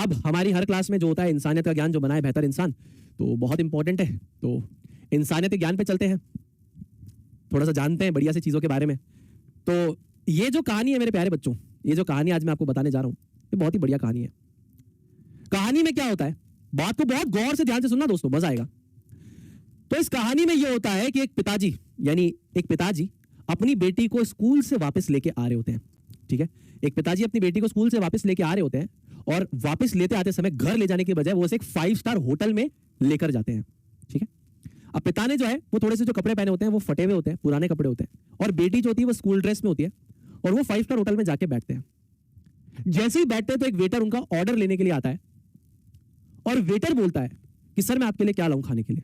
अब हमारी हर क्लास में जो होता है इंसानियत का ज्ञान, जो बनाए बेहतर इंसान, तो बहुत इंपॉर्टेंट है। तो इंसानियत के ज्ञान पे चलते हैं, थोड़ा सा जानते हैं बढ़िया सी चीजों के बारे में। तो ये जो कहानी है मेरे प्यारे बच्चों, ये जो कहानी आज मैं आपको बताने जा रहा हूं, ये बहुत ही बढ़िया कहानी है। कहानी में क्या होता है, बात को बहुत गौर से ध्यान से सुनना दोस्तों, मजा आएगा। तो इस कहानी में यह होता है कि एक पिताजी अपनी बेटी को स्कूल से वापस लेके आ रहे होते हैं। ठीक है, एक पिताजी अपनी बेटी को स्कूल से वापस लेके आ रहे होते हैं और वापस लेते आते समय घर ले जाने के बजाय वो उसे एक 5 स्टार होटल में लेकर जाते हैं। ठीक है, अब पिता ने जो है वो थोड़े से जो कपड़े पहने होते हैं वो फटे हुए होते हैं, पुराने कपड़े होते हैं, और बेटी जो होती है वो स्कूल ड्रेस में होती है, और वो 5 स्टार होटल में जाके बैठते हैं। जैसे ही बैठते हैं तो एक वेटर उनका ऑर्डर लेने के लिए आता है, और वेटर बोलता है कि सर मैं आपके लिए क्या लाऊं खाने के लिए।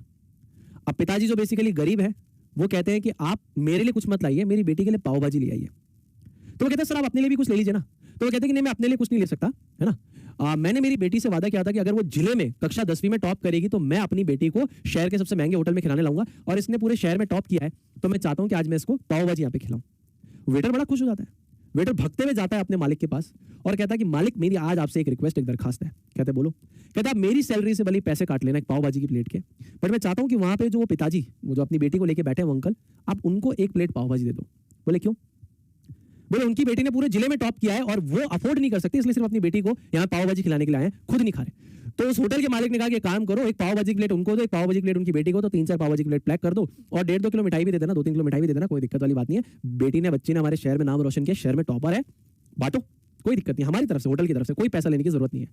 अब पिताजी जो बेसिकली गरीब है, वो कहते हैं कि आप मेरे लिए कुछ मत लाइए, मेरी बेटी के लिए पाव भाजी ले आइए। तो वो कहते हैं सर आप अपने लिए भी कुछ ले लीजिए ना। तो वो कहते हैं कि नहीं मैं अपने लिए कुछ नहीं ले सकता, है ना। मैंने मेरी बेटी से वादा किया था कि अगर वो जिले में कक्षा 10वीं में टॉप करेगी तो मैं अपनी बेटी को शहर के सबसे महंगे होटल में खिलाने लाऊंगा, और इसने पूरे शहर में टॉप किया है, तो मैं चाहता हूं कि आज मैं इसको पाव भाजी यहाँ पे खिलाऊं। वेटर बड़ा खुश हो जाता है। वेटर भगते हुए जाता है अपने मालिक के पास और कहता है कि मालिक मेरी आज आपसे एक रिक्वेस्ट, एक दरखास्त है। कहते बोलो। कहता है मेरी सैलरी से भले पैसे काट लेना एक पाव भाजी की प्लेट के, बट मैं चाहता हूं कि वहां पे जो वो पिताजी, वो जो अपनी बेटी को लेके बैठे हैं वो अंकल, आप उनको एक प्लेट पाव भाजी दे दो। बोले क्यों? बोले उनकी बेटी ने पूरे जिले में टॉप किया है और वो अफोर्ड नहीं कर सकते, इसलिए सिर्फ अपनी बेटी को यहाँ पाव भाजी खिलाने के लिए आए हैं, खुद नहीं खा रहे। तो उस होटल के मालिक ने कहा कि काम करो, एक पाव भाजी प्लेट उनको दो, एक पाव भाजी प्लेट उनकी बेटी को, तो 3-4 पाव भाजी प्लेट पैक कर दो, और 1.5-2 किलो मिठाई भी दे देना, 2-3 किलो मिठाई भी दे देना, कोई दिक्कत वाली बात नहीं है। बेटी ने, बच्ची ने हमारे शहर में नाम रोशन किया, शहर में टॉपर है, बांटो, कोई दिक्कत नहीं, हमारी तरफ से, होटल की तरफ से कोई पैसा लेने की जरूरत नहीं है।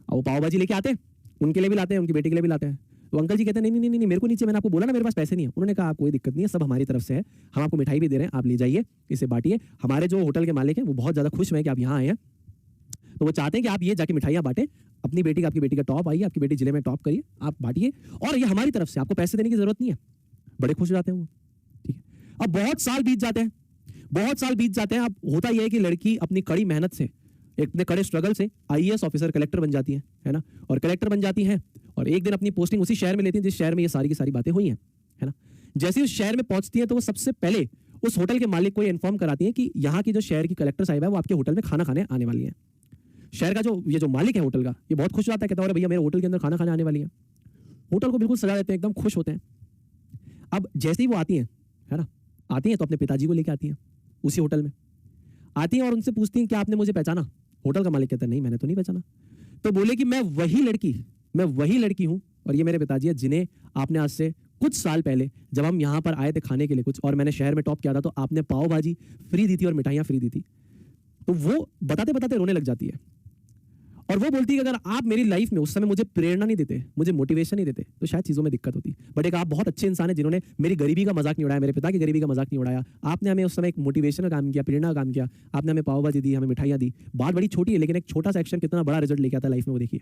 अब वो पाव भाजी लेके आते हैं, उनके लिए भी लाते हैं, उनकी बेटी के लिए भी लाते हैं। तो अंकल जी कहते हैं नहीं नहीं नहीं, मेरे को नीचे, मैंने आपको बोला ना मेरे पास पैसे नहीं है। उन्होंने कहा कोई दिक्कत नहीं है, सब हमारी तरफ से है, हम आपको मिठाई भी दे रहे हैं, आप ले जाइए, इसे बांटिए। हमारे जो होटल के मालिक हैं वो बहुत ज्यादा खुश हैं कि आप यहाँ आए हैं, तो वो चाहते हैं कि आप ये जाके मिठाइयाँ बांटे, अपनी बेटी का, आपकी बेटी का टॉप आई है, आपकी बेटी जिले में टॉप करिए, आप बांटिए, और ये हमारी तरफ से, आपको पैसे देने की जरूरत नहीं है। बड़े खुश हो जाते हैं वो। ठीक है, अब बहुत साल बीत जाते हैं, बहुत साल बीत जाते हैं। अब होता यह है कि लड़की अपनी कड़ी मेहनत से, इतने कड़े स्ट्रगल से आईएएस ऑफिसर, कलेक्टर बन जाती है ना, और कलेक्टर बन जाती हैं, और एक दिन अपनी पोस्टिंग उसी शहर में लेती हैं जिस शहर में ये सारी की सारी बातें हुई हैं, है ना। जैसे उस शहर में पहुंचती है तो वो सबसे पहले उस होटल के मालिक को ये इन्फॉर्म कराती है कि यहाँ की जो शहर की कलेक्टर साहिब है वो आपके होटल में खाना खाने आने वाली है। शहर का जो मालिक है होटल का, ये बहुत खुश हो जाता है, कहता है अरे भैया मेरे होटल के अंदर खाना खाने आने वाली है। होटल को बिल्कुल सजा देते हैं, एकदम खुश होते हैं। अब जैसे ही वो आती हैं, है ना, आती हैं तो अपने पिताजी को लेकर आती हैं, उसी होटल में आती हैं और उनसे पूछती हैं क्या आपने मुझे पहचाना? होटल का मालिक कहता है नहीं मैंने तो नहीं पहचाना। तो बोले कि मैं वही लड़की हूं, और ये मेरे पिताजी है जिन्हें आपने आज से कुछ साल पहले जब हम यहां पर आए थे खाने के लिए कुछ, और मैंने शहर में टॉप किया था, तो आपने पाव भाजी फ्री दी थी और मिठाइयां फ्री दी थी। तो वो बताते बताते रोने लग जाती है, और वो बोलती है कि अगर आप मेरी लाइफ में उस समय मुझे प्रेरणा नहीं देते, मुझे मोटिवेशन नहीं देते, तो शायद चीज़ों में दिक्कत होती। बट एक आप बहुत अच्छे इंसान है जिन्होंने मेरी गरीबी का मजाक नहीं उड़ाया, मेरे पिता की गरीबी का मजाक नहीं उड़ाया। आपने हमें उस समय एक मोटिवेशन का काम किया, प्रेरणा का काम किया, आपने हमें पाव भाजी दी, हमें मिठाइयां दी। बात बड़ी छोटी है, लेकिन एक छोटा सा एक्शन कितना बड़ा रिजल्ट लेके आता है लाइफ में, वो देखिए।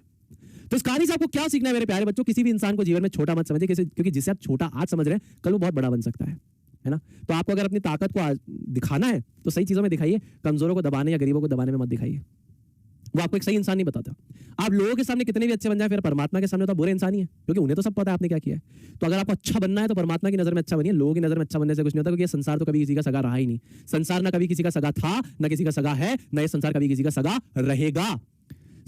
तो इस कहानी से आपको क्या सीखना है मेरे प्यारे बच्चों? किसी भी इंसान को जीवन में छोटा मत समझिए, क्योंकि जिसे आप छोटा आज समझ रहे हैं कल वो बहुत बड़ा बन सकता है ना। तो आपको अगर अपनी ताकत को दिखाना है तो सही चीज़ों में दिखाइए, कमजोरों को दबाने या गरीबों को दबाने में मत दिखाइए। वो आपको एक सही इंसान नहीं बताता। आप लोगों के सामने कितने भी अच्छे बन जाए, फिर परमात्मा के सामने तो बुरे इंसान ही है, क्योंकि उन्हें तो सब पता है आपने क्या किया है। तो अगर आपको अच्छा बनना है तो परमात्मा की नजर में अच्छा बनिए, लोगों की नजर में अच्छा बनने से कुछ नहीं होता, क्योंकि ये संसार तो कभी किसी का सगा रहा ही नहीं। संसार ना कभी किसी का सगा था, ना किसी का सगा है, ना ये संसार कभी किसी का सगा रहेगा।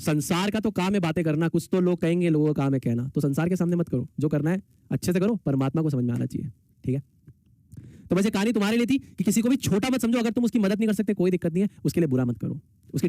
संसार का तो काम है बातें करना, कुछ तो लोग कहेंगे, लोगों का काम है कहना। तो संसार के सामने मत करो, जो करना है अच्छे से करो, परमात्मा को समझ में आना चाहिए। ठीक है, तो वैसे कहानी तुम्हारे लिए थी कि किसी को भी छोटा मत समझो, अगर तुम उसकी मदद नहीं कर सकते कोई दिक्कत नहीं है, उसके लिए बुरा मत करो, उसकी